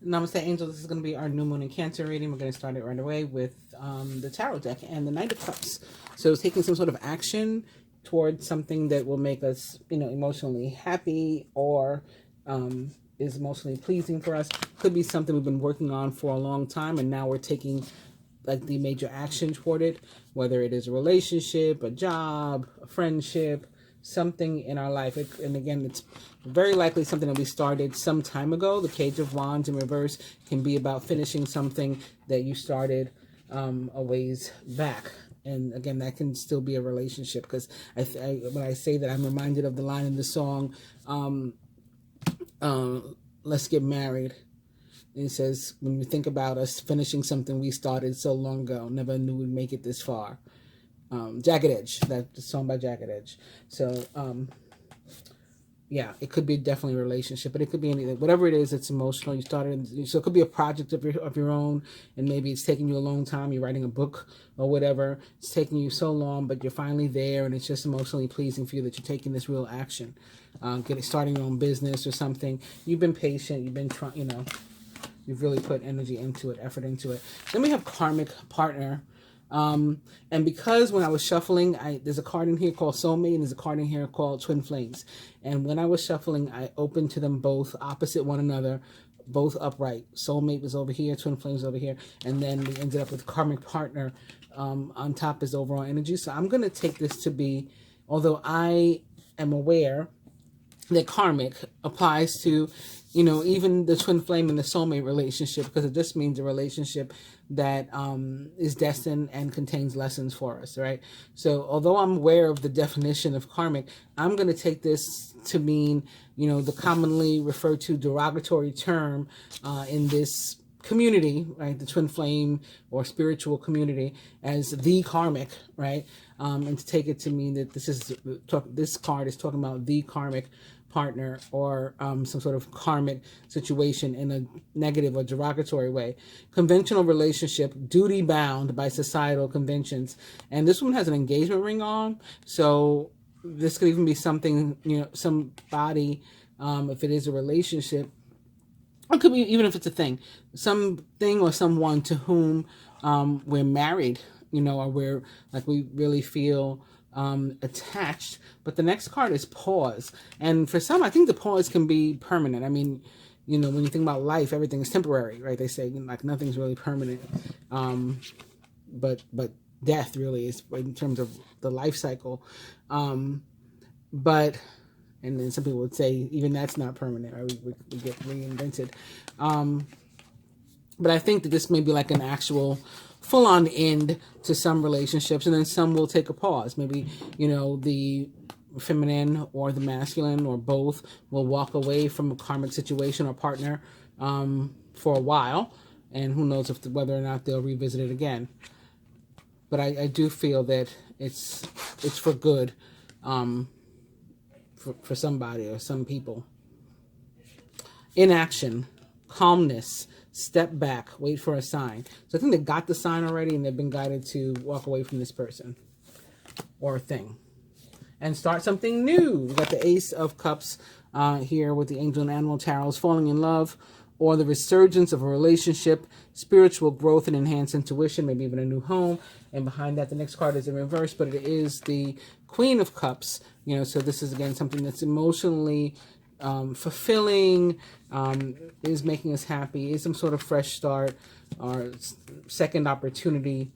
Namaste, Angels. This is going to be our new moon in Cancer reading. We're going to start it right away with the Tarot deck and the Knight of Cups. So taking some sort of action towards something that will make us, emotionally happy or is emotionally pleasing for us. Could be something we've been working on for a long time, and now we're taking like the major action toward it, whether it is a relationship, a job, a friendship, something in our life. And again, it's very likely something that we started some time ago. The Page of Wands in reverse can be about finishing something that you started a ways back. And again, that can still be a relationship, because when I say that, I'm reminded of the line in the song, Let's Get Married. And it says, when we think about us finishing something we started so long ago, never knew we'd make it this far. Jagged Edge, that's song by Jagged Edge. So, yeah, it could be definitely a relationship, but it could be anything. Whatever it is, it's emotional. You started, so it could be a project of your own, and maybe it's taking you a long time. You're writing a book or whatever. It's taking you so long, but you're finally there, and it's just emotionally pleasing for you that you're taking this real action. Starting your own business or something. You've been patient. You've been trying, you've really put energy into it, effort into it. Then we have karmic partner. And because when I was shuffling, there's a card in here called Soulmate, and there's a card in here called Twin Flames. And when I was shuffling, I opened to them both opposite one another, both upright. Soulmate was over here, Twin Flames over here, and then we ended up with karmic partner on top as overall energy. So I'm going to take this to be, although I am aware that karmic applies to, even the twin flame and the soulmate relationship, because it just means a relationship that is destined and contains lessons for us, right? So although I'm aware of the definition of karmic, I'm going to take this to mean, the commonly referred to derogatory term in this community, right? The twin flame or spiritual community as the karmic, right? And to take it to mean that this card is talking about the karmic partner or some sort of karmic situation in a negative or derogatory way. Conventional relationship, duty bound by societal conventions. And this one has an engagement ring on. So this could even be something, somebody, if it is a relationship, it could be, even if it's a thing, something or someone to whom we're married, or we're like, we really feel attached. But the next card is pause. And for some, I think the pause can be permanent. I mean, when you think about life, everything is temporary, right? They say like nothing's really permanent. But death really is, in terms of the life cycle. And then some people would say even that's not permanent, right? We get reinvented. But I think that this may be like an actual full-on end to some relationships, and then some will take a pause. Maybe, the feminine or the masculine or both will walk away from a karmic situation or partner for a while, and who knows whether or not they'll revisit it again. But I do feel that it's for good. For somebody or some people. Inaction, calmness, step back, wait for a sign. So I think they got the sign already, and they've been guided to walk away from this person or thing and start something new. We got the Ace of Cups here with the Angel and Animal Tarots, falling in love or the resurgence of a relationship, spiritual growth and enhanced intuition, maybe even a new home. And behind that, the next card is in reverse, but it is the Queen of Cups. So this is, again, something that's emotionally fulfilling, is making us happy, is some sort of fresh start or second opportunity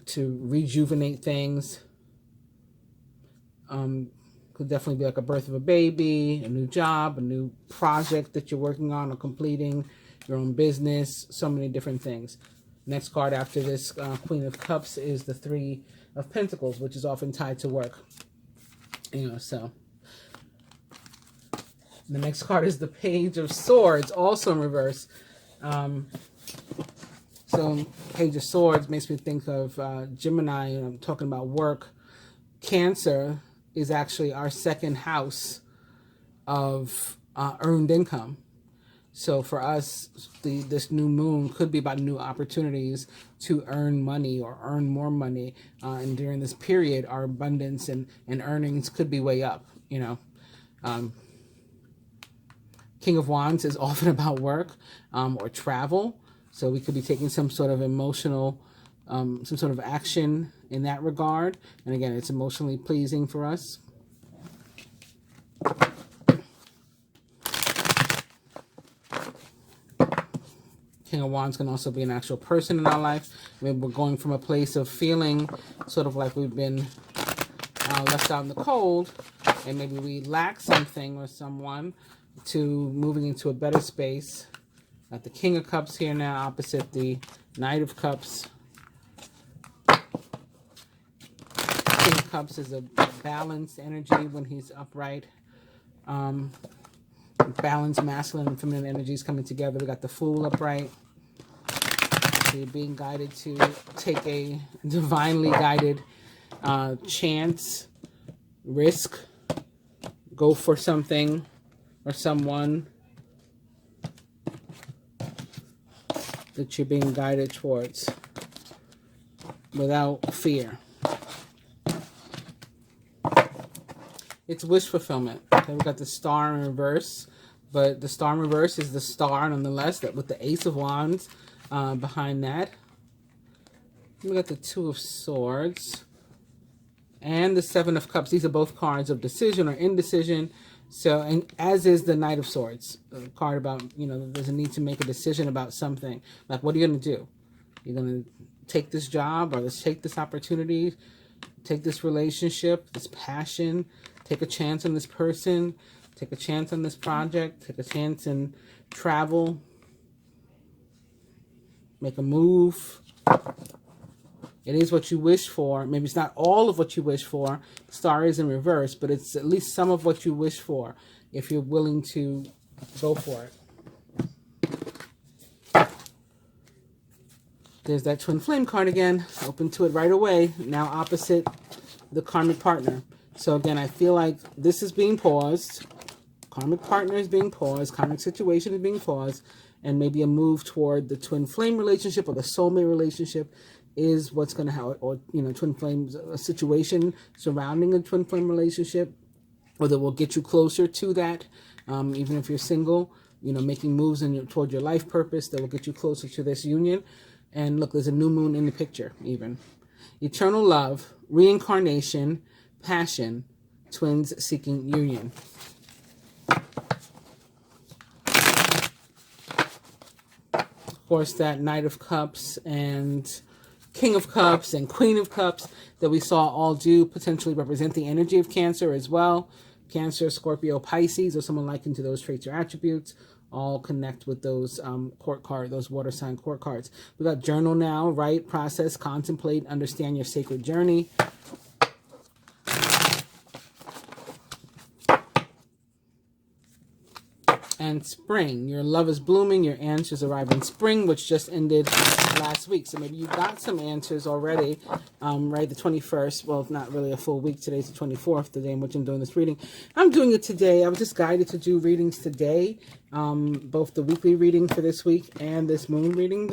to rejuvenate things. Could definitely be like a birth of a baby, a new job, a new project that you're working on or completing, your own business, so many different things. Next card after this Queen of Cups is the Three of Pentacles, which is often tied to work. So the next card is the Page of Swords, also in reverse. So Page of Swords makes me think of Gemini, and I'm talking about work. Cancer is actually our second house of earned income. So for us, this new moon could be about new opportunities to earn money or earn more money. And during this period, our abundance and earnings could be way up, King of Wands is often about work or travel. So we could be taking some sort of emotional, some sort of action in that regard. And again, it's emotionally pleasing for us. King of Wands can also be an actual person in our life. Maybe we're going from a place of feeling sort of like we've been left out in the cold, and maybe we lack something or someone, to moving into a better space. Got the King of Cups here now, opposite the Knight of Cups. King of Cups is a balanced energy when he's upright. Balanced masculine and feminine energies coming together. We got the Fool upright. So you're being guided to take a divinely guided chance, risk, go for something or someone that you're being guided towards without fear. It's wish fulfillment. Okay, we got the Star in reverse, but the Star in reverse is the Star nonetheless, that with the Ace of Wands behind that. We got the Two of Swords and the Seven of Cups. These are both cards of decision or indecision. So, and as is the Knight of Swords, a card about, you know, there's a need to make a decision about something. Like, what are you going to do? You're going to take this job, or let's take this opportunity, take this relationship, this passion, take a chance on this person, take a chance on this project, take a chance in travel, make a move. It is what you wish for. Maybe it's not all of what you wish for. The Star is in reverse, but it's at least some of what you wish for if you're willing to go for it. There's that Twin Flame card again. Open to it right away. Now opposite the Karmic Partner. So again, I feel like this is being paused. Karmic Partner is being paused. Karmic situation is being paused. And maybe a move toward the Twin Flame relationship or the soulmate relationship is what's going to happen, or, you know, Twin Flames, a situation surrounding a Twin Flame relationship, or that will get you closer to that, even if you're single, you know, making moves toward your life purpose that will get you closer to this union. And look, there's a new moon in the picture, even. Eternal love, reincarnation, passion, twins seeking union. Of course, that Knight of Cups and King of Cups and Queen of Cups that we saw all do potentially represent the energy of Cancer as well. Cancer, Scorpio, Pisces, or someone likened to those traits or attributes, all connect with those court card, those water sign court cards. We got journal now, write, process, contemplate, understand your sacred journey. And spring, your love is blooming, your answers arrive in spring, which just ended last week. So maybe you got some answers already, right? The 21st, well, not really a full week. Today's the 24th, the day in which I'm doing this reading. I'm doing it today. I was just guided to do readings today, both the weekly reading for this week and this moon reading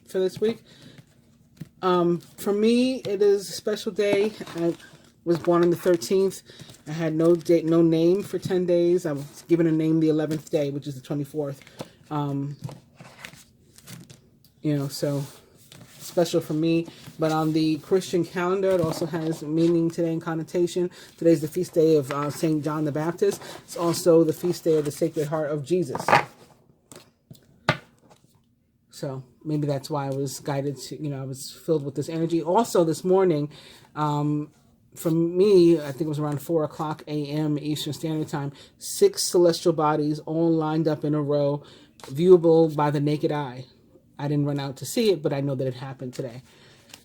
for this week. For me, it is a special day. I was born on the 13th. I had no date, no name for 10 days. I was given a name the 11th day, which is the 24th. You know, so special for me. But on the Christian calendar, it also has meaning today and connotation. Today's the feast day of St. John the Baptist. It's also the feast day of the Sacred Heart of Jesus. So maybe that's why I was guided to, you know, I was filled with this energy. Also this morning, for me, I think it was around 4 o'clock a.m. Eastern Standard Time, 6 celestial bodies all lined up in a row, viewable by the naked eye. I didn't run out to see it, but I know that it happened today.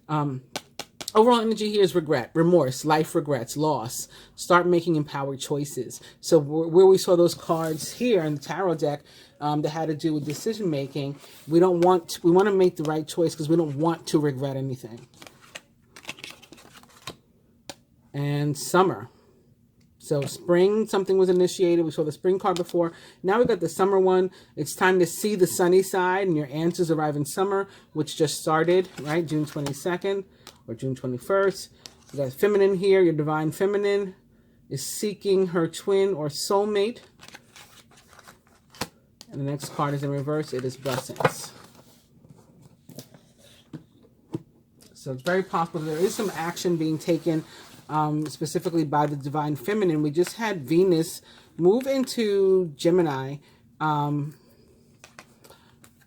Overall energy here is regret, remorse, life regrets, loss. Start making empowered choices. So where we saw those cards here in the tarot deck that had to do with decision making, we want to make the right choice because we don't want to regret anything. And summer. So spring, something was initiated. We saw the spring card before. Now we got the summer one. It's time to see the sunny side, and your answers arrive in summer, which just started, right? June 22nd or June 21st. We got feminine here. Your divine feminine is seeking her twin or soulmate. And the next card is in reverse. It is blessings. So it's very possible there is some action being taken specifically by the divine feminine. We just had Venus move into Gemini.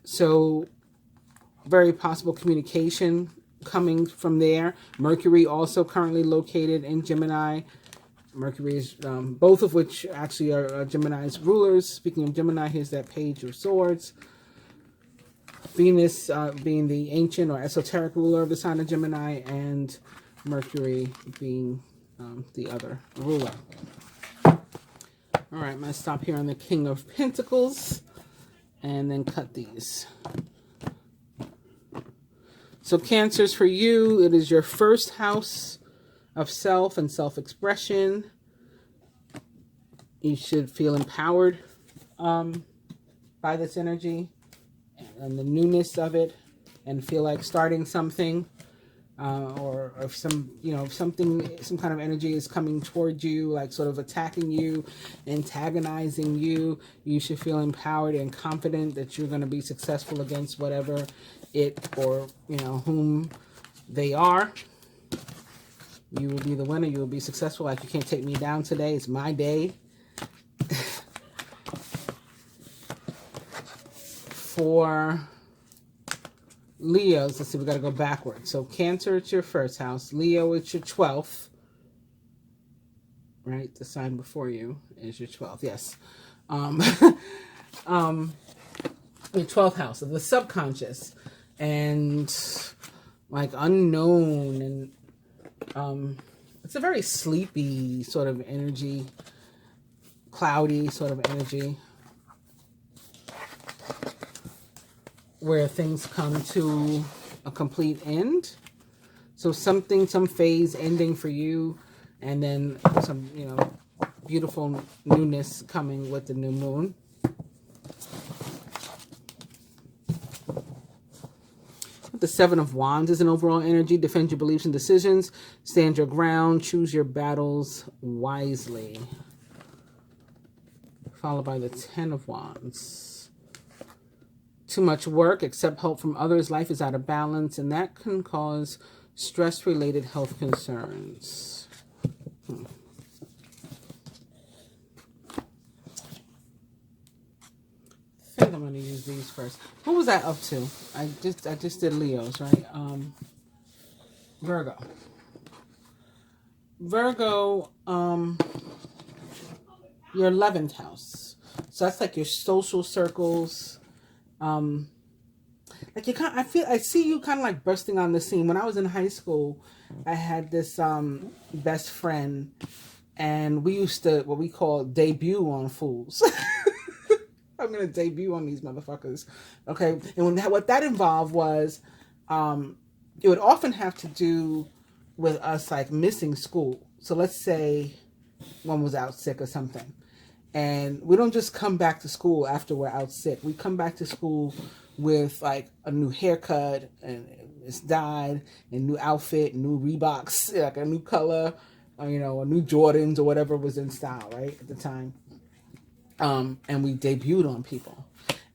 So very possible communication coming from there. Mercury also currently located in Gemini. Mercury is both of which actually are Gemini's rulers. Speaking of Gemini, here's that Page of Swords. Venus being the ancient or esoteric ruler of the sign of Gemini, and Mercury being the other ruler. All right, I'm going to stop here on the King of Pentacles and then cut these. So Cancers, for you, it is your first house of self and self-expression. You should feel empowered by this energy and the newness of it, and feel like starting something, or some, you know, some kind of energy is coming toward you, like sort of attacking you, antagonizing you. You should feel empowered and confident that you're going to be successful against whatever it or, you know, whom they are. You will be the winner. You will be successful. Like, you can't take me down today. It's my day. For Leos, let's see, we got to go backwards. So Cancer, it's your first house. Leo, it's your 12th. Right? The sign before you is your 12th. Yes. Your 12th house of the subconscious and like unknown, and it's a very sleepy sort of energy, cloudy sort of energy, where things come to a complete end. So some phase ending for you, and then some, you know, beautiful newness coming with the new moon. The Seven of Wands is an overall energy. Defend your beliefs and decisions. Stand your ground. Choose your battles wisely. Followed by the Ten of Wands. Too much work, accept help from others. Life is out of balance, and that can cause stress-related health concerns. I think I'm going to use these first. What was I up to? I just did Leos, right? Virgo. Virgo, your 11th house. So that's like your social circles. Like you kind of, I see you kind of like bursting on the scene. When I was in high school, I had this best friend, and we used to what we call debut on fools. I'm gonna debut on these motherfuckers, okay? And what that involved was, it would often have to do with us like missing school. So let's say one was out sick or something. And we don't just come back to school after we're out sick. We come back to school with like a new haircut, and it's dyed, and new outfit, new Reeboks, like a new color, or, you know, a new Jordans or whatever was in style, right, at the time. And we debuted on people.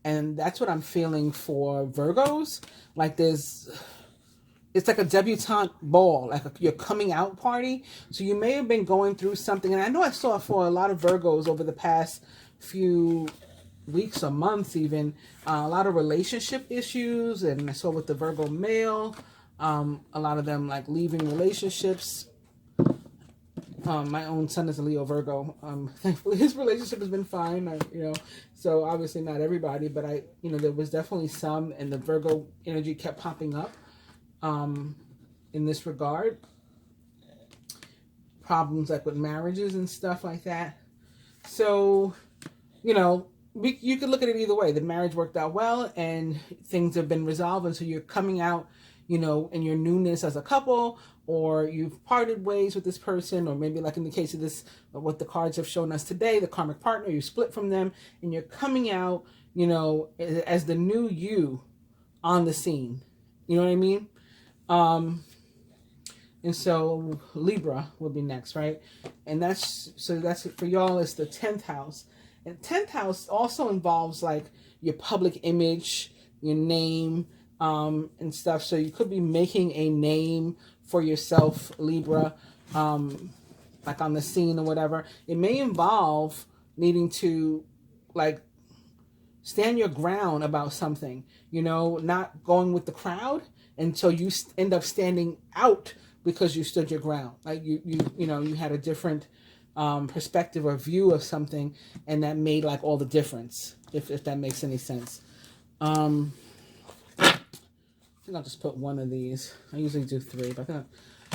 And that's what I'm feeling for Virgos. Like it's like a debutante ball, like your coming out party. So you may have been going through something. And I know I saw for a lot of Virgos over the past few weeks or months even, a lot of relationship issues. And I saw with the Virgo male, a lot of them like leaving relationships. My own son is a Leo Virgo. Thankfully his relationship has been fine, you know, so obviously not everybody, but you know, there was definitely some, and the Virgo energy kept popping up. In this regard, problems like with marriages and stuff like that. So, you know, you could look at it either way. The marriage worked out well and things have been resolved, and so you're coming out, you know, in your newness as a couple, or you've parted ways with this person, or maybe like in the case of this, what the cards have shown us today, the karmic partner, you split from them and you're coming out, you know, as the new you on the scene. You know what I mean? And so Libra will be next, right? And that's for y'all, it's the 10th house. And 10th house also involves like your public image, your name, and stuff. So you could be making a name for yourself, Libra, like on the scene or whatever. It may involve needing to like stand your ground about something, you know, not going with the crowd. And so you end up standing out because you stood your ground. Like you know, you had a different perspective or view of something, and that made like all the difference, if that makes any sense. I think I'll just put one of these. I usually do 3, but I think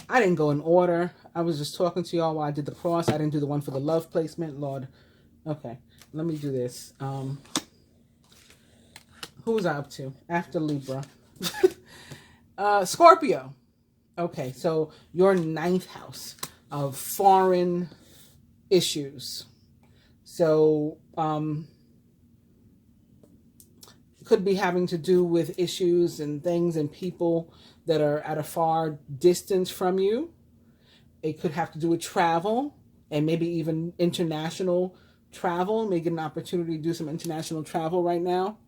I didn't go in order. I was just talking to y'all while I did the cross. I didn't do the one for the love placement, Lord. Okay, let me do this. Who was I up to after Libra? Scorpio. Okay, so your 9th house of foreign issues. So could be having to do with issues and things and people that are at a far distance from you. It could have to do with travel and maybe even international travel. May get an opportunity to do some international travel right now.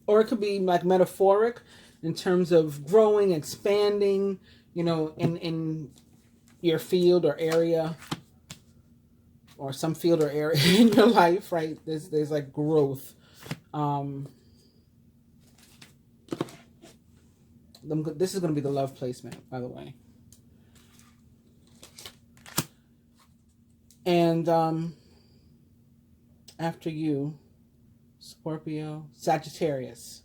Or it could be like metaphoric in terms of growing, expanding, you know, in your field or area, or some field or area in your life, right? There's like growth. This is going to be the love placement, by the way. And after you, Scorpio, Sagittarius.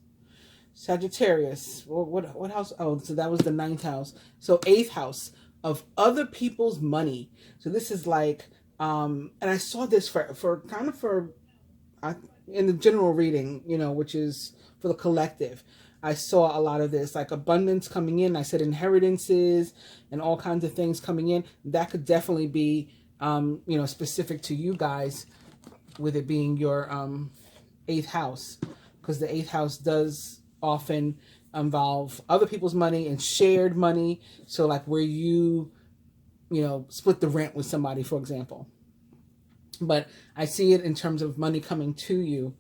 Sagittarius, what house? Oh, so that was the 9th house. So 8th house of other people's money. So this is like, and I saw this for in the general reading, you know, which is for the collective. I saw a lot of this, like abundance coming in. I said inheritances and all kinds of things coming in. That could definitely be, you know, specific to you guys, with it being your 8th house, because the 8th house does often involve other people's money and shared money. So like where you know, split the rent with somebody, for example. But I see it in terms of money coming to you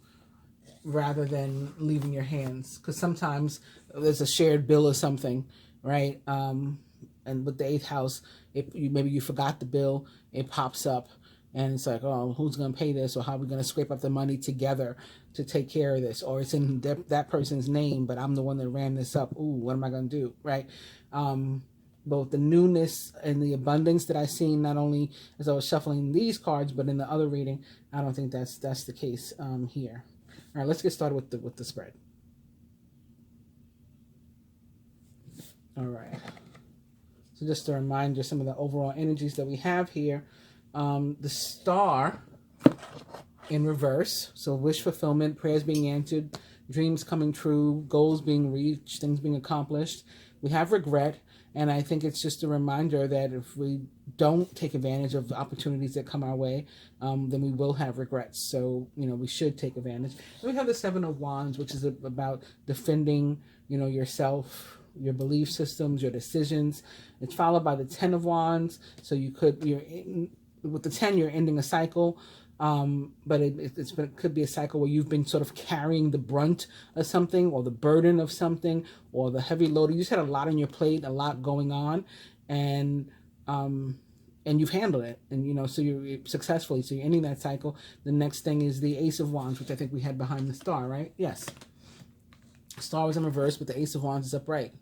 rather than leaving your hands, because sometimes there's a shared bill or something, right? And with the 8th house, maybe you forgot the bill, it pops up, and it's like, oh, who's going to pay this, or how are we going to scrape up the money together to take care of this? Or it's in that person's name, but I'm the one that ran this up. Ooh, what am I going to do, right? Both the newness and the abundance that I seen, not only as I was shuffling these cards, but in the other reading, I don't think that's the case here. All right, let's get started with the spread. All right. So just to remind you some of the overall energies that we have here. The star in reverse. So wish fulfillment, prayers being answered, dreams coming true, goals being reached, things being accomplished. We have regret. And I think it's just a reminder that if we don't take advantage of the opportunities that come our way, then we will have regrets. So, you know, we should take advantage. And we have the 7 of Wands, which is about defending, you know, yourself, your belief systems, your decisions. It's followed by the 10 of Wands. So with the 10, you're ending a cycle. But it could be a cycle where you've been sort of carrying the brunt of something, or the burden of something, or the heavy load. You just had a lot on your plate, a lot going on, and you've handled it, and you know, so you're successfully. So you're ending that cycle. The next thing is the Ace of Wands, which I think we had behind the star, right? Yes. Star was in reverse, but the Ace of Wands is upright,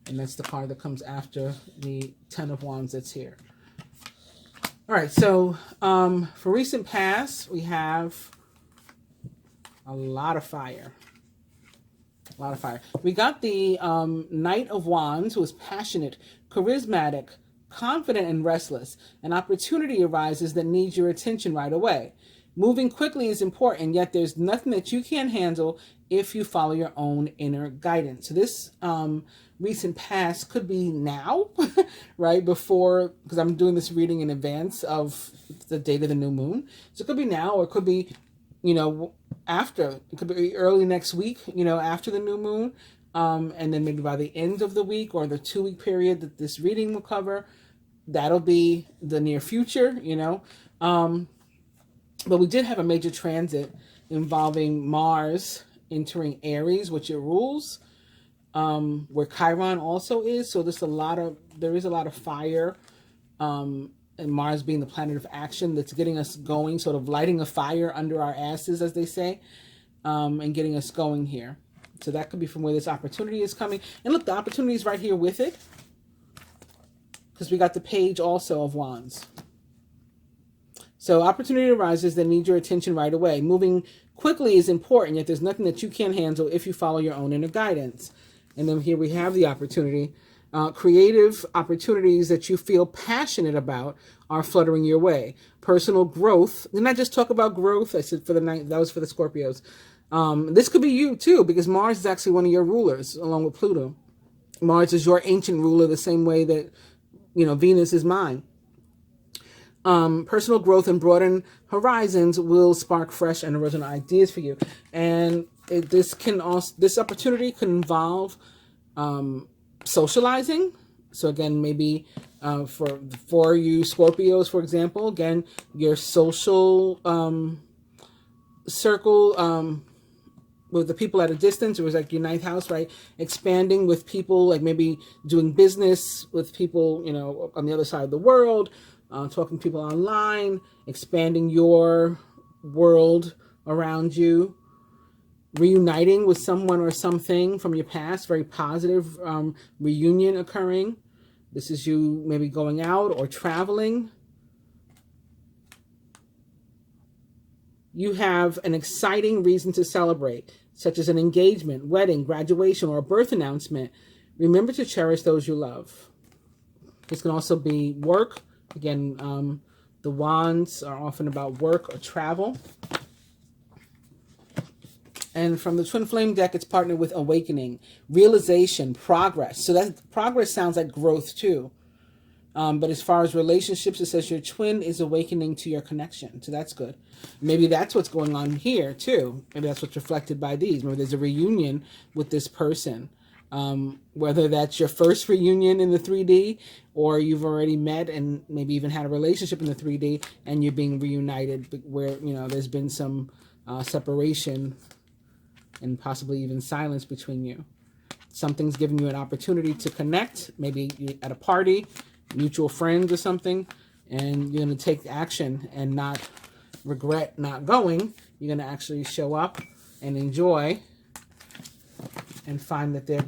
and that's the card that comes after the 10 of Wands that's here. All right, so for recent past, we have a lot of fire. A lot of fire. We got the Knight of Wands, who is passionate, charismatic, confident, and restless. An opportunity arises that needs your attention right away. Moving quickly is important, yet there's nothing that you can't handle if you follow your own inner guidance. So this recent past could be now, right before, because I'm doing this reading in advance of the date of the new moon. So it could be now, or it could be, you know, after. It could be early next week, you know, after the new moon. And then maybe by the end of the week, or the 2-week period that this reading will cover, that'll be the near future, you know. But we did have a major transit involving Mars entering Aries, which it rules, where Chiron also is. So there is a lot of fire, and Mars being the planet of action, that's getting us going, sort of lighting a fire under our asses, as they say, and getting us going here. So that could be from where this opportunity is coming. And look, the opportunity is right here with it, because we got the page also of Wands. So opportunity arises that need your attention right away. Moving quickly is important, yet there's nothing that you can't handle if you follow your own inner guidance. And then here we have the opportunity. Creative opportunities that you feel passionate about are fluttering your way. Personal growth. Didn't I just talk about growth? I said for the night, that was for the Scorpios. This could be you too, because Mars is actually one of your rulers, along with Pluto. Mars is your ancient ruler, the same way that, Venus is mine. Personal growth and broaden horizons will spark fresh and original ideas for you. And this opportunity can involve socializing. So again, maybe for you Scorpios, for example, again, your social circle with the people at a distance. It was like your ninth house, right? Expanding with people, like maybe doing business with people, on the other side of the world, talking to people online, expanding your world around you, reuniting with someone or something from your past, very positive reunion occurring. This is you maybe going out or traveling. You have an exciting reason to celebrate, such as an engagement, wedding, graduation, or a birth announcement. Remember to cherish those you love. This can also be work. Again, the wands are often about work or travel. And from the twin flame deck, it's partnered with awakening, realization, progress. So that progress sounds like growth too. But as far as relationships, it says your twin is awakening to your connection. So that's good. Maybe that's what's going on here too. Maybe that's what's reflected by these. Maybe there's a reunion with this person. Whether that's your first reunion in the 3D, or you've already met and maybe even had a relationship in the 3D and you're being reunited where, there's been some separation and possibly even silence between you. Something's giving you an opportunity to connect, maybe at a party, mutual friends or something, and you're going to take action and not regret not going. You're going to actually show up and enjoy and find that they're,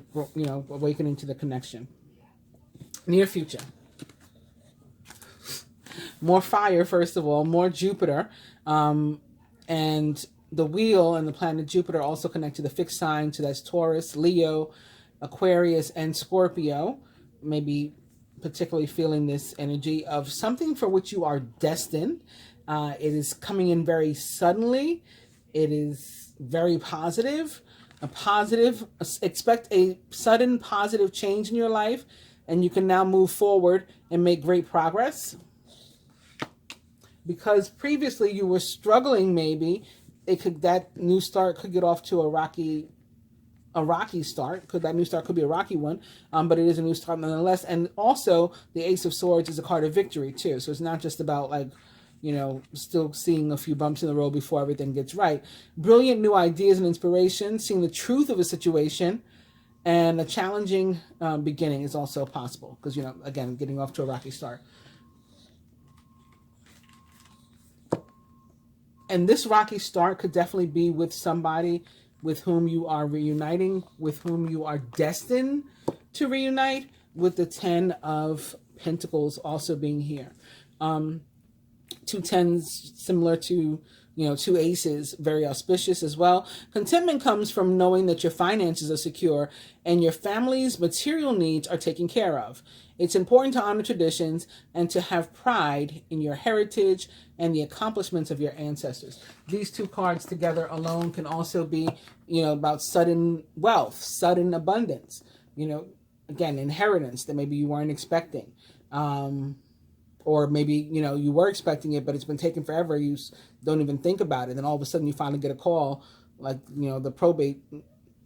awakening to the connection. Near future. More fire, first of all, more Jupiter. And the wheel and the planet Jupiter also connect to the fixed sign, so that's Taurus, Leo, Aquarius, and Scorpio. Maybe particularly feeling this energy of something for which you are destined. It is coming in very suddenly. It is very positive. Expect a sudden positive change in your life, and you can now move forward and make great progress. Because previously you were struggling, maybe that new start could get off to a rocky start. That new start could be a rocky one, but it is a new start nonetheless. And also, the Ace of Swords is a card of victory too. So it's not just about still seeing a few bumps in the road before everything gets right. Brilliant new ideas and inspiration, seeing the truth of a situation, and a challenging beginning is also possible. Because, again, getting off to a rocky start. And this rocky start could definitely be with somebody with whom you are reuniting, with whom you are destined to reunite, with the 10 of Pentacles also being here. Two tens, similar to, two aces, very auspicious as well. Contentment comes from knowing that your finances are secure and your family's material needs are taken care of. It's important to honor traditions and to have pride in your heritage and the accomplishments of your ancestors. These two cards together alone can also be, about sudden wealth, sudden abundance, again, inheritance that maybe you weren't expecting. Or maybe, you were expecting it, but it's been taken forever. You don't even think about it. Then all of a sudden you finally get a call, like, the probate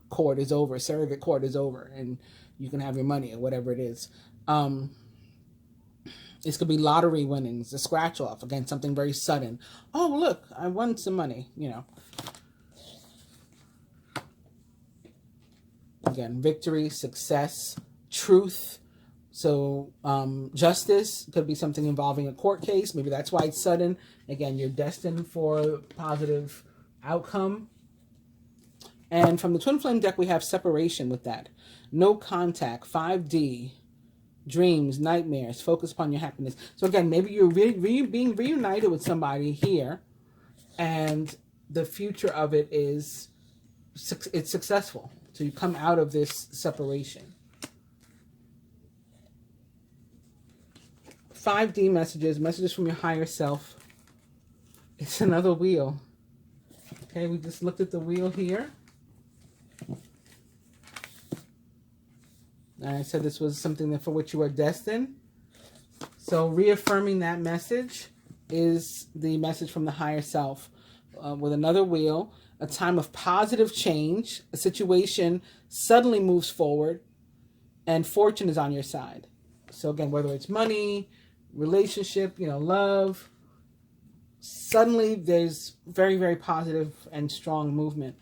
court is over, surrogate court is over, and you can have your money or whatever it is. This could be lottery winnings, a scratch off. Again, something very sudden. Oh, look, I won some money, you know. Again, victory, success, truth. So justice could be something involving a court case. Maybe that's why it's sudden. Again, you're destined for a positive outcome. And from the Twin Flame deck, we have separation with that. No contact, 5D, dreams, nightmares, focus upon your happiness. So again, maybe you're being reunited with somebody here, and the future of it is it's successful. So you come out of this separation. 5D messages from your higher self. It's another wheel. Okay, we just looked at the wheel here. And I said this was something that for which you are destined. So reaffirming that message is the message from the higher self. With another wheel, a time of positive change, a situation suddenly moves forward, and fortune is on your side. So again, whether it's money, relationship, love, suddenly there's very, very positive and strong movement.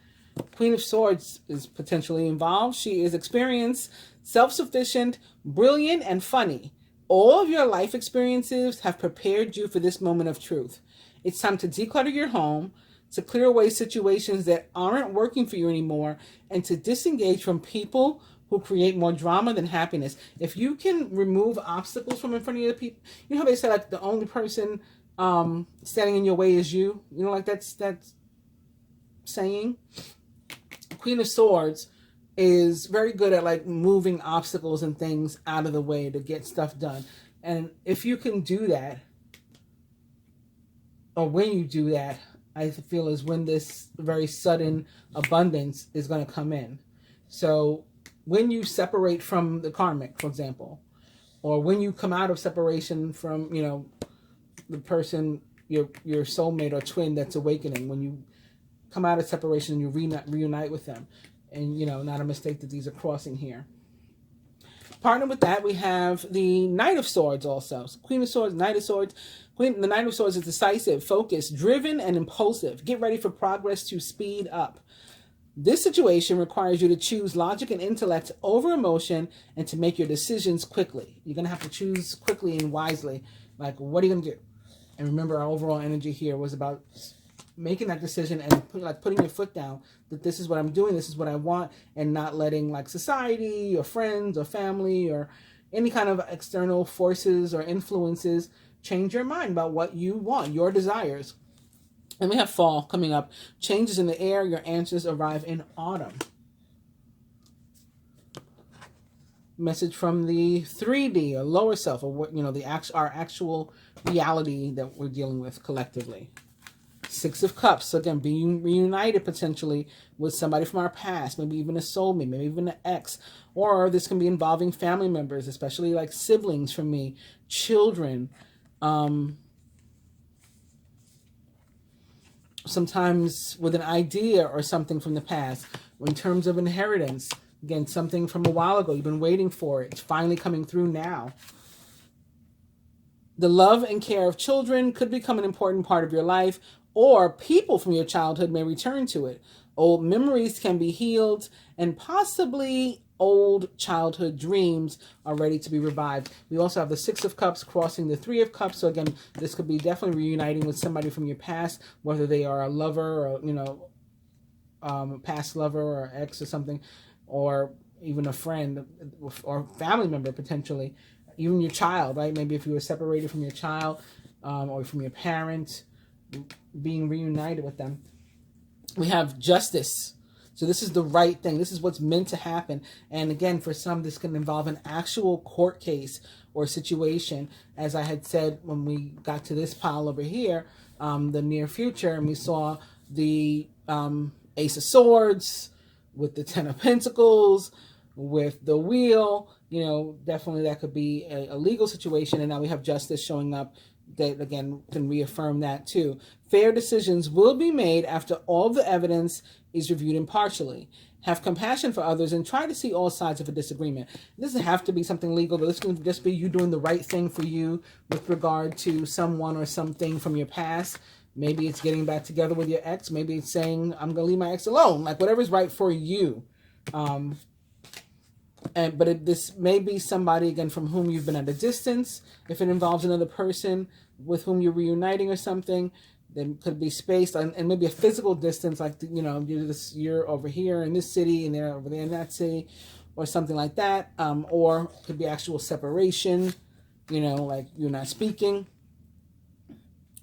Queen of Swords is potentially involved. She is experienced, self-sufficient, brilliant, and funny. All of your life experiences have prepared you for this moment of truth. It's time to declutter your home, to clear away situations that aren't working for you anymore, and to disengage from people who create more drama than happiness. If you can remove obstacles from in front of the people, you know how they say like the only person standing in your way is you? Like that's saying. Queen of Swords is very good at like moving obstacles and things out of the way to get stuff done. And if you can do that, or when you do that, I feel is when this very sudden abundance is going to come in. So when you separate from the karmic, for example, or when you come out of separation from, the person, your soulmate or twin that's awakening, when you come out of separation and you reunite with them, and, not a mistake that these are crossing here. Partner with that, we have the Knight of Swords also. So Queen of Swords, Knight of Swords. The Knight of Swords is decisive, focused, driven, and impulsive. Get ready for progress to speed up. This situation requires you to choose logic and intellect over emotion and to make your decisions quickly. You're going to have to choose quickly and wisely. Like, what are you going to do? And remember, our overall energy here was about making that decision and putting your foot down that this is what I'm doing, this is what I want, and not letting like society or friends or family or any kind of external forces or influences change your mind about what you want, your desires. And we have fall coming up. Changes in the air, your answers arrive in autumn. Message from the 3D or lower self, or what our actual reality that we're dealing with collectively. 6 of Cups. So again, being reunited potentially with somebody from our past, maybe even a soulmate, maybe even an ex, or this can be involving family members, especially like siblings for me, children, sometimes with an idea or something from the past, in terms of inheritance. Again, something from a while ago, you've been waiting for it. It's finally coming through now. The love and care of children could become an important part of your life, or people from your childhood may return to it. Old memories can be healed, and possibly old childhood dreams are ready to be revived. We also have the 6 of Cups crossing the 3 of Cups. So again, this could be definitely reuniting with somebody from your past, whether they are a lover or, past lover or ex or something, or even a friend or family member potentially, even your child, right? Maybe if you were separated from your child or from your parent, being reunited with them. We have justice. So this is the right thing. This is what's meant to happen. And again, for some, this can involve an actual court case or situation. As I had said when we got to this pile over here, the near future, and we saw the Ace of Swords with the 10 of Pentacles, with the Wheel, definitely that could be a legal situation. And now we have justice showing up That, again, can reaffirm that too. Fair decisions will be made after all the evidence is reviewed impartially. Have compassion for others and try to see all sides of a disagreement. It doesn't have to be something legal, but this can just be you doing the right thing for you with regard to someone or something from your past. Maybe it's getting back together with your ex. Maybe it's saying, I'm going to leave my ex alone. Like, whatever's right for you. This may be somebody, again, from whom you've been at a distance. If it involves another person with whom you're reuniting or something, then could be spaced and maybe a physical distance, like, you're over here in this city and they're over there in that city, or something like that. Or could be actual separation, like you're not speaking.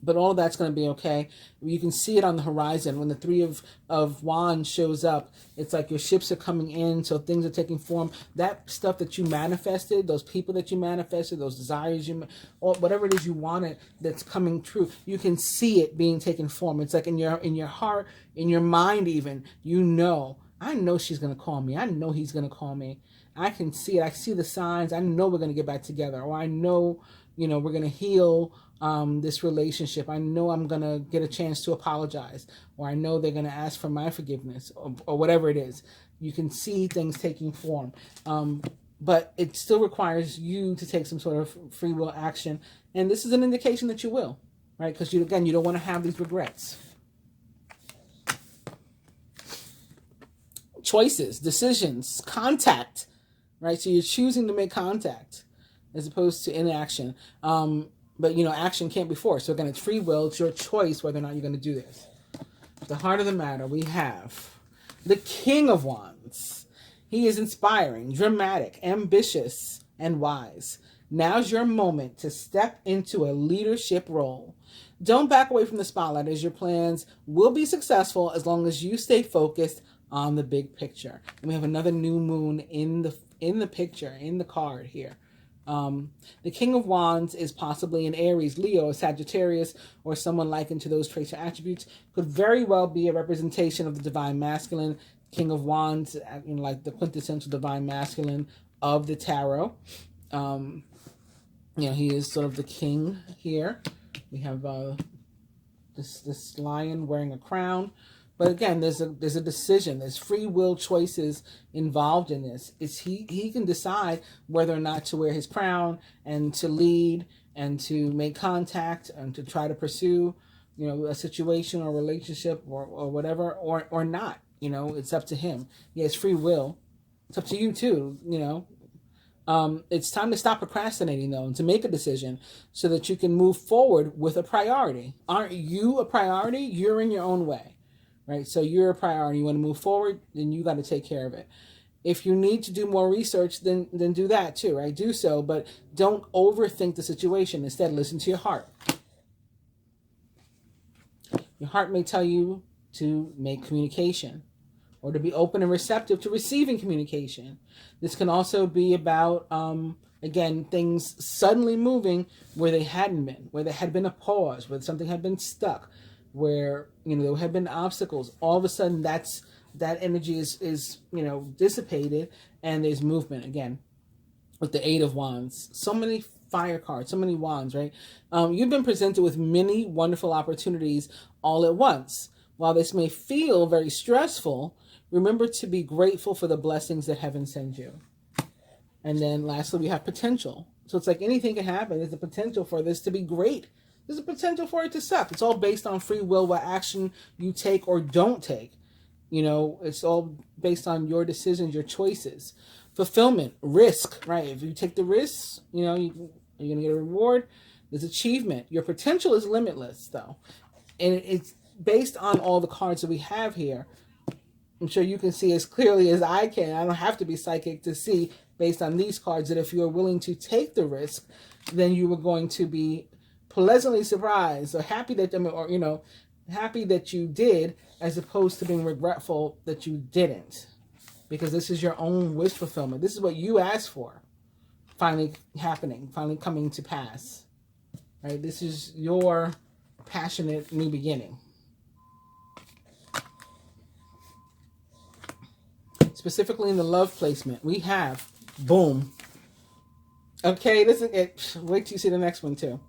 But all of that's going to be okay. You can see it on the horizon. When the Three of Wands shows up, it's like your ships are coming in, so things are taking form. That stuff that you manifested, those people that you manifested, those desires or whatever it is you wanted that's coming true, you can see it being taken form. It's like in your heart, in your mind even, I know she's going to call me. I know he's going to call me. I can see it. I see the signs. I know we're going to get back together. Or I know, we're going to heal this relationship. I know I'm going to get a chance to apologize, or I know they're going to ask for my forgiveness, or whatever it is. You can see things taking form. But it still requires you to take some sort of free will action. And this is an indication that you will, right? Because you don't want to have these regrets. Choices, decisions, contact, right? So you're choosing to make contact as opposed to inaction. But, action can't be forced. So again, it's free will. It's your choice whether or not you're going to do this. At the heart of the matter, we have the King of Wands. He is inspiring, dramatic, ambitious, and wise. Now's your moment to step into a leadership role. Don't back away from the spotlight, as your plans will be successful as long as you stay focused on the big picture. And we have another new moon in the picture, in the card here. The King of Wands is possibly an Aries, Leo, or Sagittarius, or someone likened to those traits or attributes. Could very well be a representation of the divine masculine. King of Wands, like the quintessential divine masculine of the tarot. He is sort of the king here. We have this lion wearing a crown. But again, there's a decision. There's free will choices involved in this. He can decide whether or not to wear his crown and to lead and to make contact and to try to pursue, a situation or relationship or whatever, or not. It's up to him. He has free will. It's up to you too. It's time to stop procrastinating though, and to make a decision so that you can move forward with a priority. Aren't you a priority? You're in your own way. Right? So you're a priority. You want to move forward, then you got to take care of it. If you need to do more research, then do that too, right? Do so, but don't overthink the situation. Instead, listen to your heart. Your heart may tell you to make communication or to be open and receptive to receiving communication. This can also be about, again, things suddenly moving where they hadn't been, where there had been a pause, where something had been stuck, where there have been obstacles. All of a sudden that energy is dissipated, and there's movement again with the Eight of Wands. So many fire cards, so many wands, right? You've been presented with many wonderful opportunities all at once. While this may feel very stressful, remember to be grateful for the blessings that heaven sends you. And then lastly, we have potential. So it's like anything can happen. There's the potential for this to be great. There's a potential for it to suck. It's all based on free will, what action you take or don't take. It's all based on your decisions, your choices. Fulfillment, risk, right? If you take the risks, you're going to get a reward. There's achievement. Your potential is limitless, though. And it's based on all the cards that we have here. I'm sure you can see as clearly as I can. I don't have to be psychic to see, based on these cards, that if you are willing to take the risk, then you are going to be pleasantly surprised, or happy that happy that you did, as opposed to being regretful that you didn't, because this is your own wish fulfillment. This is what you asked for, finally happening, finally coming to pass. Right? This is your passionate new beginning. Specifically in the love placement, we have boom. Okay, this is it. Wait till you see the next one too.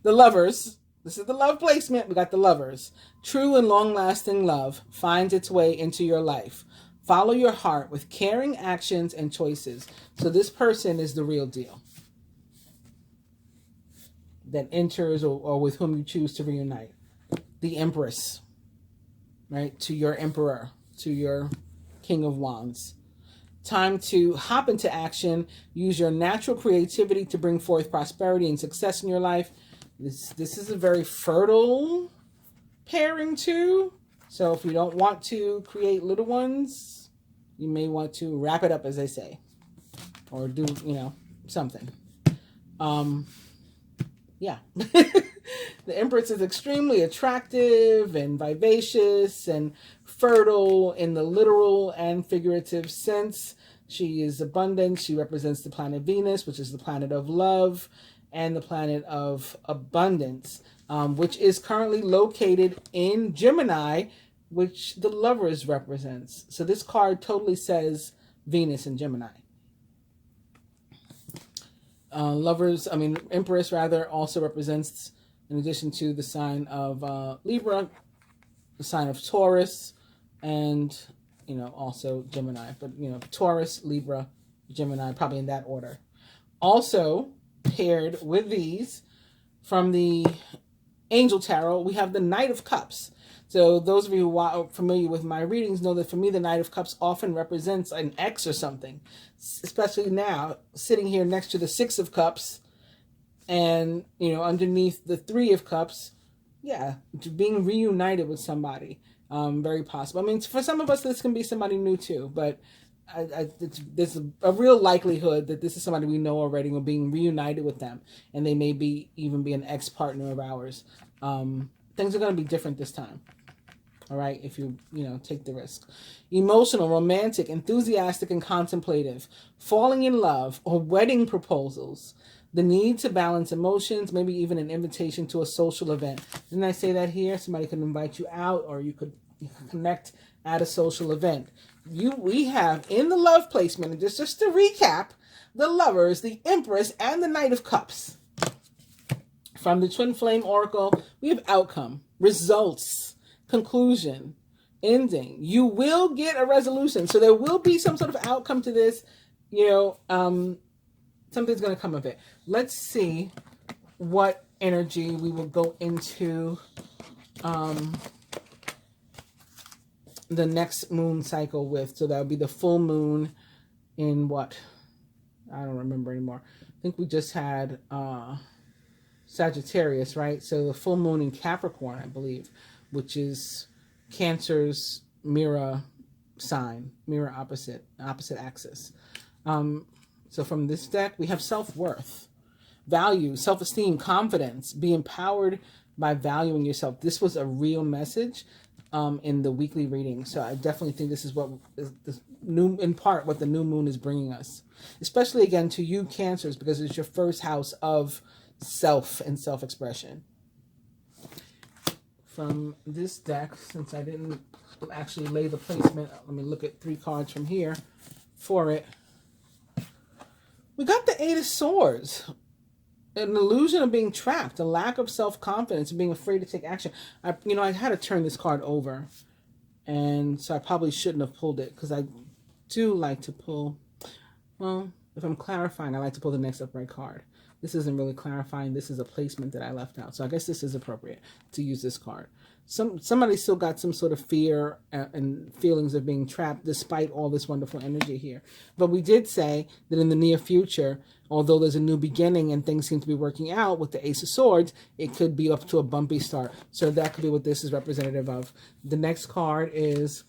The Lovers. This is the love placement. We got the Lovers. True and long-lasting love finds its way into your life. Follow your heart with caring actions and choices. So this person is the real deal that enters or with whom you choose to reunite. The Empress, right? To your Emperor, to your King of Wands. Time to hop into action. Use your natural creativity to bring forth prosperity and success in your life. This is a very fertile pairing too. So if you don't want to create little ones, you may want to wrap it up, as they say, or do, something. Yeah. The Empress is extremely attractive and vivacious and fertile in the literal and figurative sense. She is abundant. She represents the planet Venus, which is the planet of love and the planet of abundance, which is currently located in Gemini, which the Lovers represents. So this card totally says Venus in Gemini. Empress rather also represents, in addition to the sign of Libra, the sign of Taurus, and, also Gemini. But, Taurus, Libra, Gemini, probably in that order. Also paired with these, from the Angel Tarot, we have the Knight of Cups. So those of you who are familiar with my readings know that for me, the Knight of Cups often represents an X or something, especially now, sitting here next to the Six of Cups and, underneath the Three of Cups. Yeah, being reunited with somebody, very possible. I mean, for some of us, this can be somebody new too, but there's a real likelihood that this is somebody we know already. We're being reunited with them, and they may even be an ex-partner of ours. Things are going to be different this time. All right, if you take the risk. Emotional, romantic, enthusiastic, and contemplative. Falling in love or wedding proposals. The need to balance emotions, maybe even an invitation to a social event. Didn't I say that here? Somebody could invite you out, or you could connect at a social event. We have in the love placement, and just to recap, the Lovers, the Empress, and the Knight of Cups. From the Twin Flame Oracle, we have outcome, results, conclusion, ending. You will get a resolution. So there will be some sort of outcome to this. Something's going to come of it. Let's see what energy we will go into the next moon cycle with. So that would be the full moon in what? I don't remember anymore. I think we just had Sagittarius, right? So the full moon in Capricorn, I believe, which is Cancer's mirror sign, mirror opposite axis. So from this deck, we have self-worth, value, self-esteem, confidence, be empowered by valuing yourself. This was a real message in the weekly reading. So I definitely think this is what is in part what the new moon is bringing us, especially again to you Cancers, because it's your first house of self and self-expression. From this deck, since I didn't actually lay the placement, let me look at 3 cards from here for it. We got the Eight of Swords, an illusion of being trapped, a lack of self-confidence, being afraid to take action. I had to turn this card over, and so I probably shouldn't have pulled it, because I do like to pull, well, if I'm clarifying, I like to pull the next upright card. This isn't really clarifying. This is a placement that I left out. So I guess this is appropriate to use this card. Somebody still got some sort of fear and feelings of being trapped despite all this wonderful energy here. But we did say that in the near future, although there's a new beginning and things seem to be working out with the Ace of Swords, it could be up to a bumpy start. So that could be what this is representative of. The next card is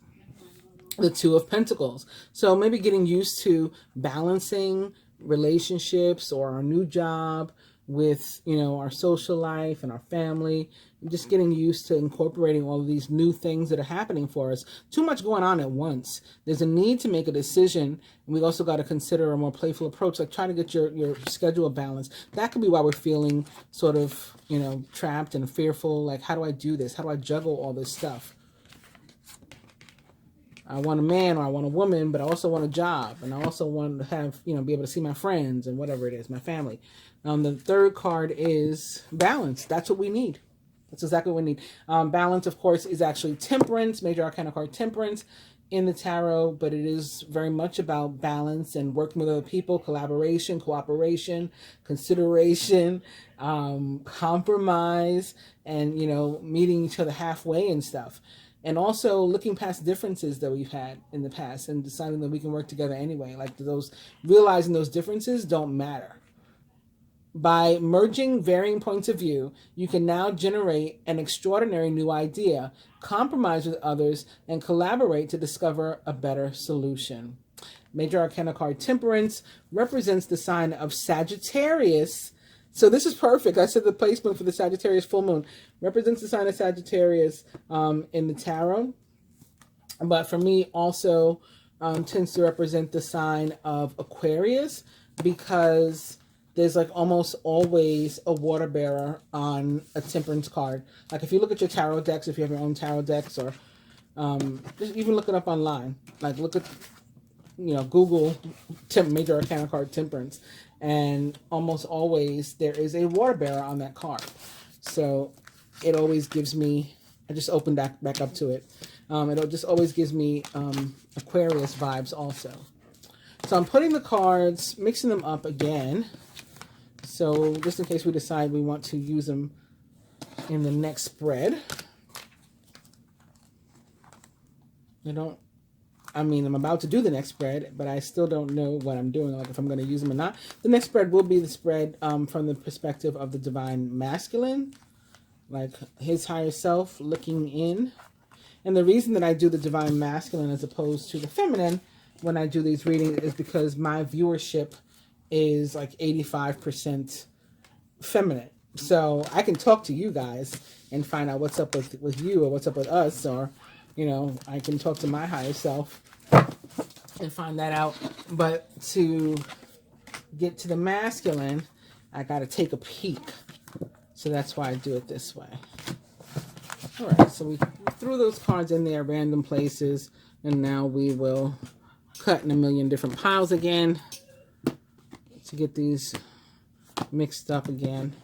the Two of Pentacles. So maybe getting used to balancing relationships or our new job with, our social life and our family, and just getting used to incorporating all of these new things that are happening for us. Too much going on at once. There's a need to make a decision, and we also got to consider a more playful approach, like try to get your schedule balanced. That could be why we're feeling sort of, trapped and fearful, like, how do I do this? How do I juggle all this stuff? I want a man or I want a woman, but I also want a job. And I also want to have, be able to see my friends and whatever it is, my family. The third card is balance. That's what we need. That's exactly what we need. Balance, of course, is actually Temperance, major arcana card Temperance in the tarot, but it is very much about balance and working with other people, collaboration, cooperation, consideration, compromise, and, meeting each other halfway and stuff. And also looking past differences that we've had in the past and deciding that we can work together anyway. Like realizing those differences don't matter. By merging varying points of view, you can now generate an extraordinary new idea, compromise with others, and collaborate to discover a better solution. Major Arcana card Temperance represents the sign of Sagittarius. So this is perfect. I said the placement for the Sagittarius full moon represents the sign of Sagittarius in the tarot. But for me, also tends to represent the sign of Aquarius, because there's like almost always a water bearer on a Temperance card. Like if you look at your tarot decks, if you have your own tarot decks, or just even look it up online. Like look at, Google major arcana card Temperance, and almost always there is a water bearer on that card. So it always gives me, I just opened back up to it. It just always gives me Aquarius vibes also. So I'm putting the cards, mixing them up again. So just in case we decide we want to use them in the next spread. I'm about to do the next spread, but I still don't know what I'm doing, like if I'm going to use them or not. The next spread will be the spread from the perspective of the divine masculine, like his higher self looking in. And the reason that I do the divine masculine as opposed to the feminine when I do these readings is because my viewership is like 85% feminine. So I can talk to you guys and find out what's up with you, or what's up with us, or, I can talk to my higher self and find that out. But to get to the masculine, I got to take a peek. So that's why I do it this way. All right, so we threw those cards in there, random places, and now we will cut in a million different piles again to get these mixed up again.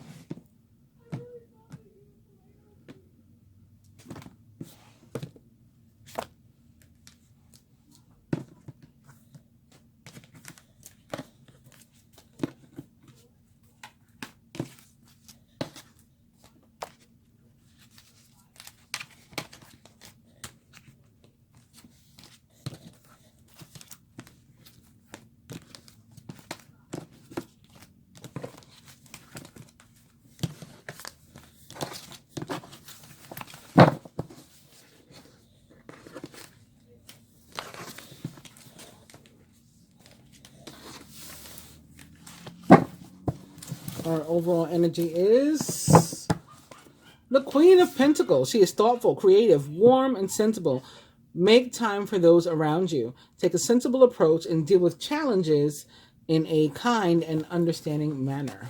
Our overall energy is the Queen of Pentacles. She is thoughtful, creative, warm, and sensible. Make time for those around you. Take a sensible approach and deal with challenges in a kind and understanding manner.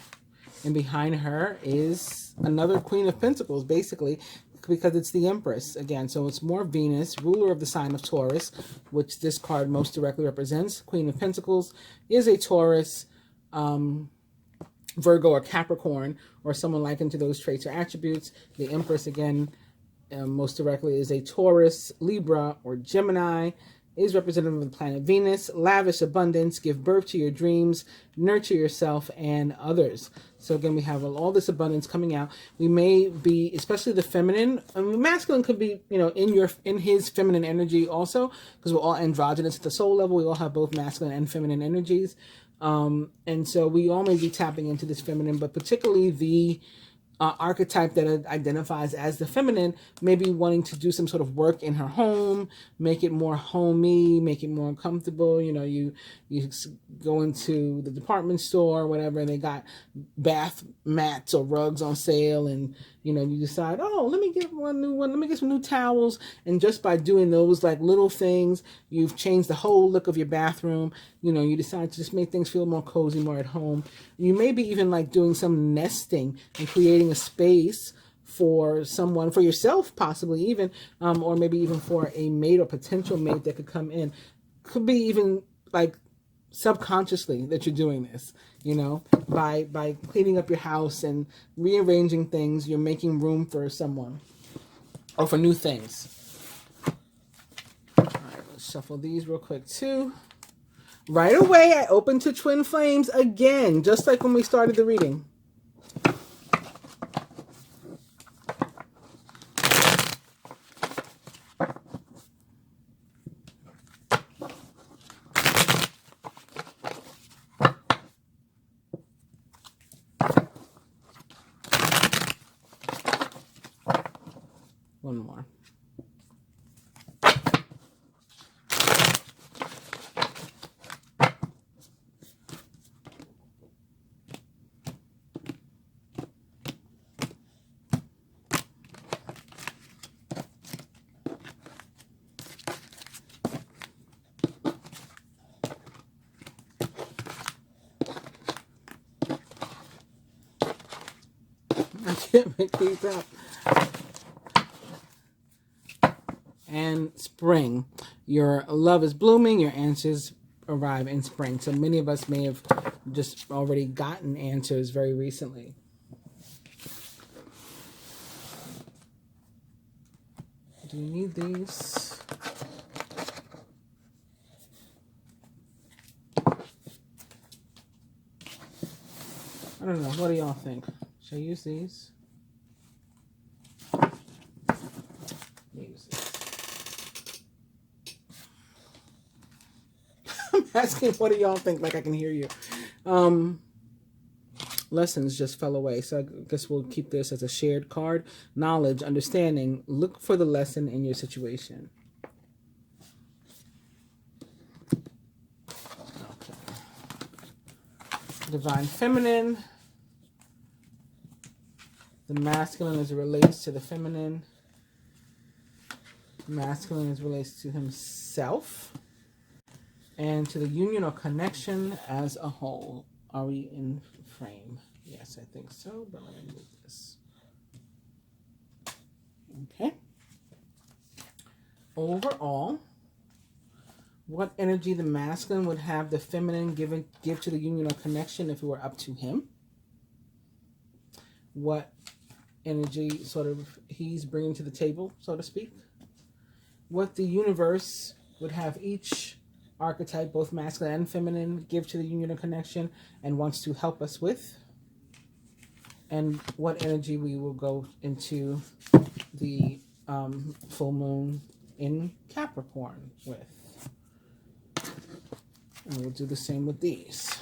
And behind her is another Queen of Pentacles, basically, because it's the Empress again. So it's more Venus, ruler of the sign of Taurus, which this card most directly represents. Queen of Pentacles is a Taurus, Virgo or Capricorn, or someone likened to those traits or attributes. The Empress, again, most directly is a Taurus, Libra, or Gemini, is representative of the planet Venus. Lavish abundance, give birth to your dreams, nurture yourself and others. So again, we have all this abundance coming out. We may be, especially the feminine, masculine could be, in his feminine energy also, because we're all androgynous at the soul level. We all have both masculine and feminine energies. And so we all may be tapping into this feminine, but particularly the archetype that identifies as the feminine may be wanting to do some sort of work in her home, make it more homey, make it more comfortable. You go into the department store or whatever, and they got bath mats or rugs on sale, and you decide, oh, let me get one new one, let me get some new towels, and just by doing those like little things, you've changed the whole look of your bathroom. You decide to just make things feel more cozy, more at home. You may be even like doing some nesting and creating a space for someone, for yourself possibly even, or maybe even for a mate or potential mate that could come in. Could be even like subconsciously that you're doing this, you know, by cleaning up your house and rearranging things, you're making room for someone or for new things. All right, let's shuffle these real quick too. Right away, I opened to twin flames again, just like when we started the reading. One more. I can't make these up. And spring. Your love is blooming. Your answers arrive in spring. So many of us may have just already gotten answers very recently. Do you need these? I don't know. What do y'all think? Should I use these? Use these. I'm asking, what do y'all think? Like I can hear you. Lessons just fell away. So I guess we'll keep this as a shared card. Knowledge, understanding. Look for the lesson in your situation. Okay. Divine feminine. The masculine as it relates to the feminine. Masculine as it relates to himself. And to the union or connection as a whole. Are we in frame? Yes, I think so, but let me move this. Okay. Overall, what energy the masculine would have the feminine give to the union or connection if it were up to him? What energy sort of he's bringing to the table, so to speak? What the universe would have each archetype, both masculine and feminine, give to the union or connection and wants to help us with? And what energy we will go into the full moon in Capricorn with. And we'll do the same with these.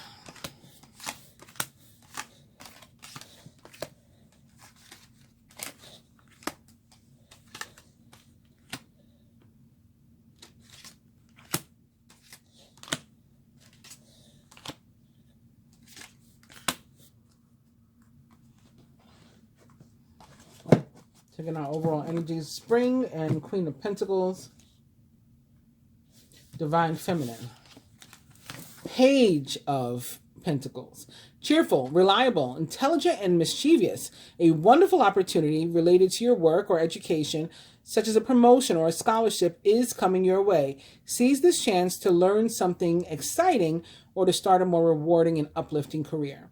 Taking our overall energies, Spring and Queen of Pentacles. Divine Feminine. Page of Pentacles. Cheerful, reliable, intelligent, and mischievous. A wonderful opportunity related to your work or education, such as a promotion or a scholarship, is coming your way. Seize this chance to learn something exciting or to start a more rewarding and uplifting career.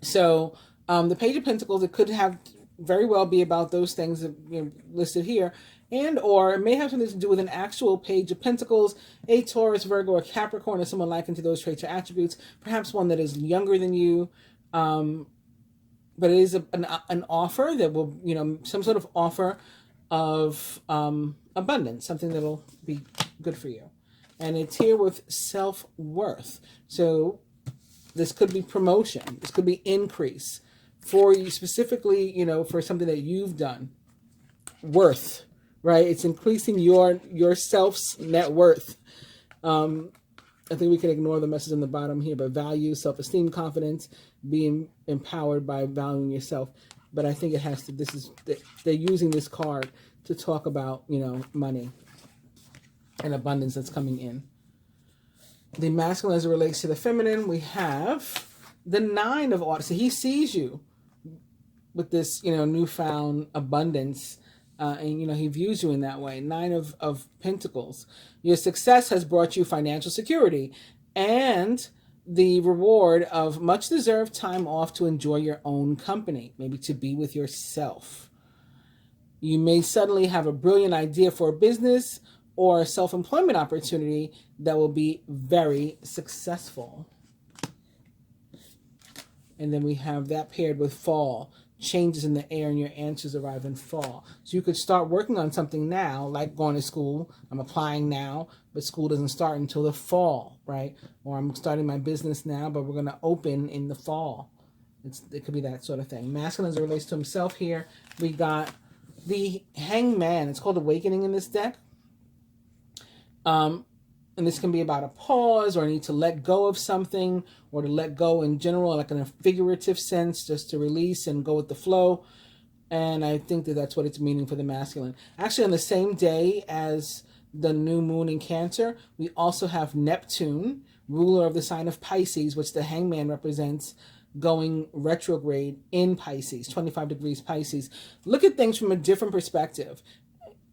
So the Page of Pentacles, it could have very well be about those things that listed here, and or it may have something to do with an actual Page of Pentacles, a Taurus, Virgo, or Capricorn, or someone likened to those traits or attributes, perhaps one that is younger than you, but it is an offer that will, some sort of offer of abundance, something that will be good for you. And it's here with self-worth. So this could be promotion. This could be increase for you specifically, for something that you've done. Worth, right? It's increasing your self's net worth. I think we can ignore the message on the bottom here, but value, self-esteem, confidence, being empowered by valuing yourself. But I think it has to, they're using this card to talk about, money and abundance that's coming in. The masculine as it relates to the feminine, we have the 9 of Autumn. So he sees you. with this, newfound abundance. And, he views you in that way. 9 of Pentacles. Your success has brought you financial security and the reward of much deserved time off to enjoy your own company, maybe to be with yourself. You may suddenly have a brilliant idea for a business or a self-employment opportunity that will be very successful. And then we have that paired with fall. Changes in the air and your answers arrive in fall. So you could start working on something now, like going to school. I'm applying now, but school doesn't start until the fall, right? Or I'm starting my business now, but we're going to open in the fall. It could be that sort of thing. Masculine as it relates to himself here. We got the Hangman. It's called Awakening in this deck. And this can be about a pause or a need to let go of something, or to let go in general, like in a figurative sense, just to release and go with the flow. And I think that that's what it's meaning for the masculine. Actually, on the same day as the new moon in Cancer, we also have Neptune, ruler of the sign of Pisces, which the Hangman represents, going retrograde in Pisces, 25 degrees Pisces. Look at things from a different perspective.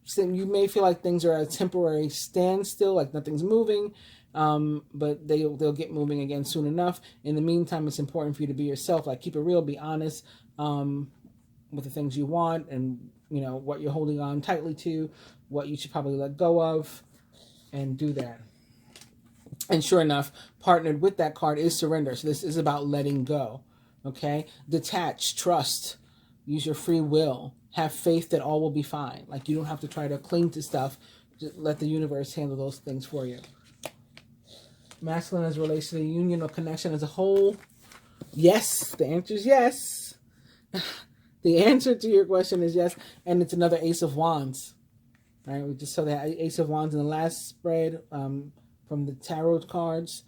So you may feel like things are at a temporary standstill, like nothing's moving, but they'll get moving again soon enough. In the meantime, it's important for you to be yourself, like keep it real, be honest with the things you want, and what you're holding on tightly to, what you should probably let go of, and do that. And sure enough, partnered with that card is surrender. So this is about letting go. Okay, detach, trust, use your free will. Have faith that all will be fine. Like you don't have to try to cling to stuff. Just let the universe handle those things for you. Masculine as it relates to the union or connection as a whole. Yes. The answer is yes. The answer to your question is yes. And it's another Ace of Wands. Right? We just saw that Ace of Wands in the last spread from the tarot cards,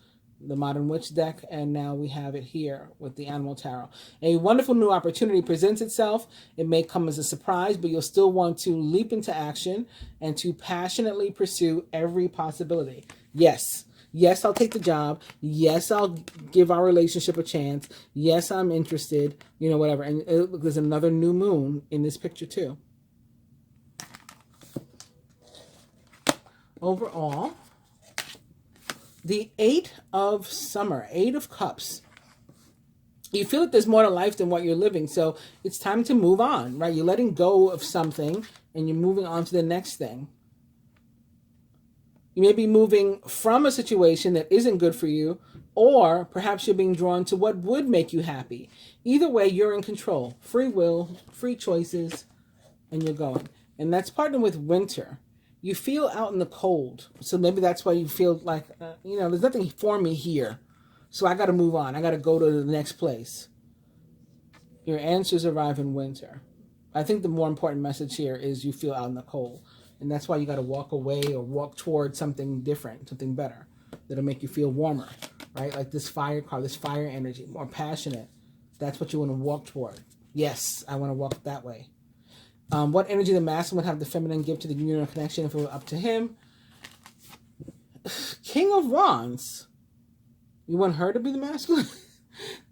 the Modern Witch deck, and now we have it here with the Animal Tarot. A wonderful new opportunity presents itself. It may come as a surprise, but you'll still want to leap into action and to passionately pursue every possibility. Yes. Yes, I'll take the job. Yes, I'll give our relationship a chance. Yes, I'm interested. Whatever. And there's another new moon in this picture too. Overall, the 8 of Summer, 8 of Cups. You feel that there's more to life than what you're living, so it's time to move on, right? You're letting go of something, and you're moving on to the next thing. You may be moving from a situation that isn't good for you, or perhaps you're being drawn to what would make you happy. Either way, you're in control. Free will, free choices, and you're going. And that's partnered with winter. You feel out in the cold. So maybe that's why you feel like, there's nothing for me here. So I got to move on. I got to go to the next place. Your answers arrive in winter. I think the more important message here is you feel out in the cold. And that's why you got to walk away or walk towards something different, something better, that'll make you feel warmer, right? Like this fire card, this fire energy, more passionate. That's what you want to walk toward. Yes, I want to walk that way. What energy the masculine would have the feminine give to the union or connection if it were up to him? King of Wands. You want her to be the masculine?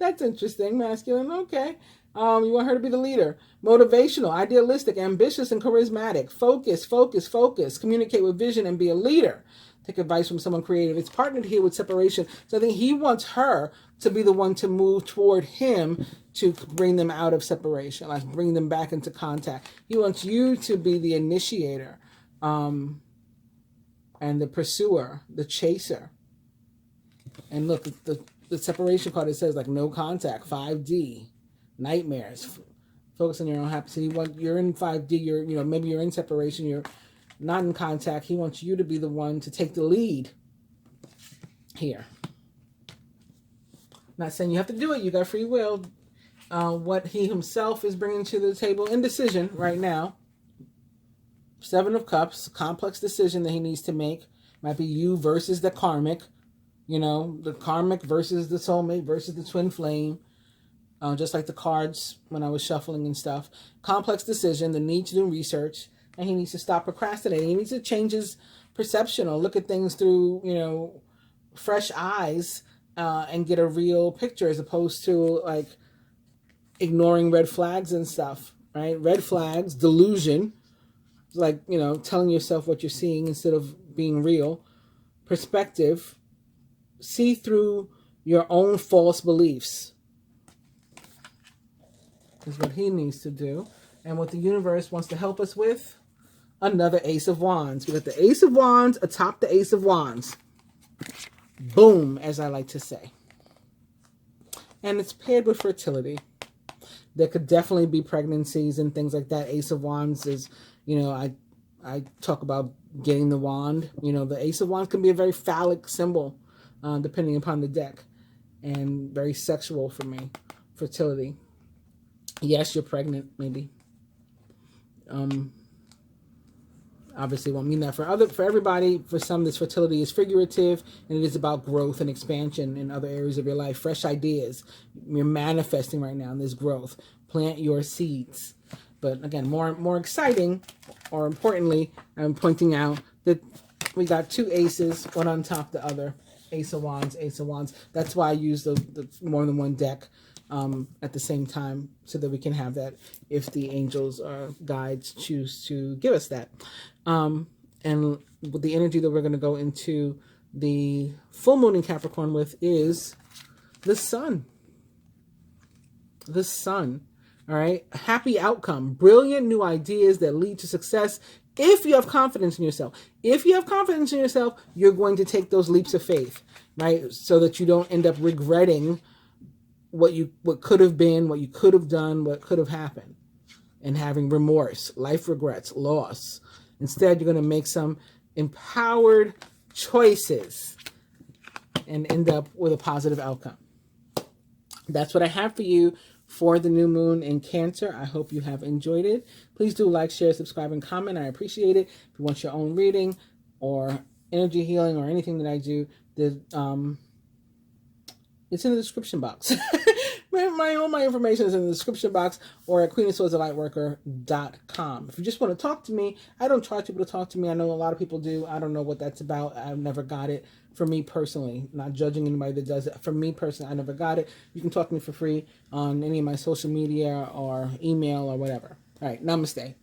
That's interesting. Masculine, okay. You want her to be the leader. Motivational, idealistic, ambitious, and charismatic. Focus, focus, focus. Communicate with vision and be a leader. Take advice from someone creative. It's partnered here with separation. So I think he wants her to be the one to move toward him to bring them out of separation, like bring them back into contact. He wants you to be the initiator and the pursuer, the chaser. And look, the separation card, it says like no contact, 5D, nightmares, focus on your own happiness. You're in 5D, maybe you're in separation, you're not in contact. He wants you to be the one to take the lead here. Not saying you have to do it. You got free will. What he himself is bringing to the table, indecision right now. 7 of Cups, complex decision that he needs to make. Might be you versus the karmic. The karmic versus the soulmate versus the twin flame. Just like the cards when I was shuffling and stuff. Complex decision, the need to do research. And he needs to stop procrastinating. He needs to change his perception or look at things through, fresh eyes and get a real picture as opposed to like ignoring red flags and stuff, right? Red flags, delusion, like, you know, telling yourself what you're seeing instead of being real. Perspective, see through your own false beliefs is what he needs to do. And what the universe wants to help us with, another Ace of Wands. We got the Ace of Wands atop the Ace of Wands. Boom, as I like to say. And it's paired with fertility. There could definitely be pregnancies and things like that. Ace of Wands is, you know, I talk about getting the wand. You know, the Ace of Wands can be a very phallic symbol, depending upon the deck. And very sexual for me. Fertility. Yes, you're pregnant, maybe. Obviously won't mean that for everybody. For some, this fertility is figurative, and it is about growth and expansion in other areas of your life. Fresh ideas. You're manifesting right now in this growth. Plant your seeds. But again, more exciting, or importantly, I'm pointing out that we got two aces, one on top of the other. Ace of Wands, Ace of Wands. That's why I use the more than one deck at the same time, so that we can have that if the angels or guides choose to give us that. And with the energy that we're going to go into the full moon in Capricorn with is the sun. The sun. All right. Happy outcome. Brilliant new ideas that lead to success. If you have confidence in yourself. If you have confidence in yourself, you're going to take those leaps of faith, right? So that you don't end up regretting what could have been, what you could have done, what could have happened, and having remorse, life regrets, loss. Instead, you're going to make some empowered choices and end up with a positive outcome. That's what I have for you for the new moon in Cancer. I hope you have enjoyed it. Please do like, share, subscribe, and comment. I appreciate it. If you want your own reading or energy healing or anything that I do, it's in the description box. All my information is in the description box or at Queenofswordsthelightworker.com. If you just want to talk to me, I don't charge people to talk to me. I know a lot of people do. I don't know what that's about. I've never got it. For me personally, not judging anybody that does it. For me personally, I never got it. You can talk to me for free on any of my social media or email or whatever. All right, namaste.